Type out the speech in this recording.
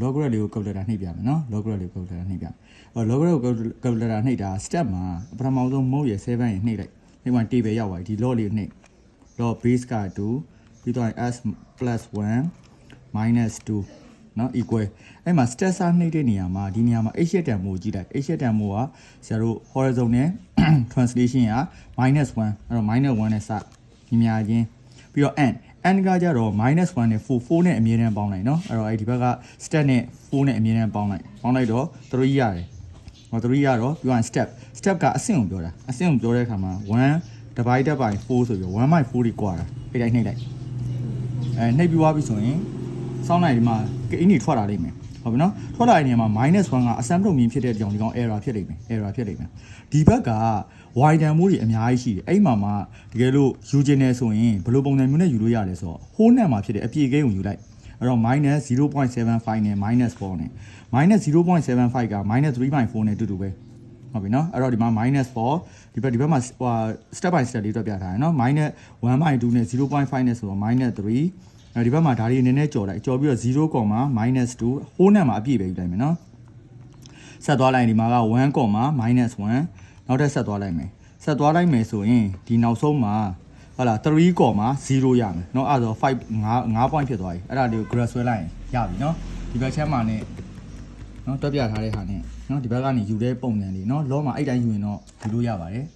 logarithm ကို calculator နှိပ်ပြမယ်နော် logarithm ကို calculator နှိပ်ပြlogarithm ကို calculator နှိပ်တာ step မှာပထမဆုံး mode ရ7ရနှိပ်လိုက်ဒီမှာ table ရောက်သွားပြီဒီ log လေးကိုနှိပ် log base က2ပြီးတော့ s plus 1 minus 2နော် equal အဲ့မှာ step စာနှိပ်တဲ့နေရာမှာဒီနေရာမှာ h တန်မို့ကြည့်လိုက် h တန်မို့ကဆရာတို့ horizon နဲ့ translation က -1 အဲ့တော့ -1 နဲ့စညီမြချင်းပြီးတော့ n ကကြတော့ -1 နဲ့4နဲ့အမြဲတမ်းပေါင်းလိုက်နော်အဲ့တော့အဲ့ဒီဘက်က step နဲ့4နဲ့အမြဲတမ်းပေါင်းလိုက်တော့3ရတယ်ဟော3ရတော့ပြီးရင် step ကအဆင့်ကိုပြောတာအဆင့်ကိုပြောတဲ့အခါမှာ1 divided by 4ဆိုပြီး1 by 4ဒီကွာတာအဲ့တိုင်းနှိပ်လိုက်နှိပ်ပြီးသွားပြီဆိုရင်စောင်းလိုက်ဒီမှာအင်းကြီးထွက်လာလိမ့်မယ်ဟုတ်ပြီနော်ထွက်လာတဲ့နေရာမှာ -1 ကအစမ်းပြုတ်မြင်ဖြစ်တဲ့ကြောင့်ဒီကောင် error ဖြစ်လိမ့်မယ်ဒီဘက်က y တန်မိုးတွေအများကြီးရှိတယ်အဲ့မှာမှတကယ်လို့ယူကျင်နေဆိုရင်ဘယ်လိုပုံစံမျိုးနဲ့ယူလို့ရလဲဆိုတော့ဟိုးနဲ့မှာဖြစ်တဲ့အပြေကိန်းကိုယူလိုက်အဲ့တော့ -0.75 နဲ့ -4 နဲ့ -0.75 က -3.4 နဲ့တူတူပဲဟုတ်ပြီနော်အဲ့တော့ဒီမှာ -4 ဒီဘက်မှာstep by step လေးတွက်ပြထားတယ်နော် -1.2 နဲ့ 0.5 နဲ့ဆိုတော့ -3ဒီဘက်မှာဒါတွေနည်းနည်းကြော်လိုက်ကြော်ပြီးတော့ 0.-2 ဟိုးနဲ့မှာအပြည့်ပဲယူလိုက်မယ်နော်ဆက်သွားလိုက်ဒီမှာက 1, -1 နောက်ထပ်ဆက်သွားလိုက်မယ်ဆိုရင်ဒီနောက်ဆုံးမှာဟုတ်လား 3, 0 ရမယ်เนาะအဲ့ဒါဆို5 point ဖြစ်သွားပြီအဲ့ဒါလေးကို graph ဆွဲလိုက်ရင်ရပြီเนาะဒီဘက်ချက်မှာ ਨੇ เนาะတွက်ပြထားတဲ့ဟာ ਨੇ เนาะဒီဘက်ကနေယူတဲ့ပုံစံလေးเนาะလောမှာအဲ့တိုင်းယူရင်တော့ယူလို့ရပါတယ်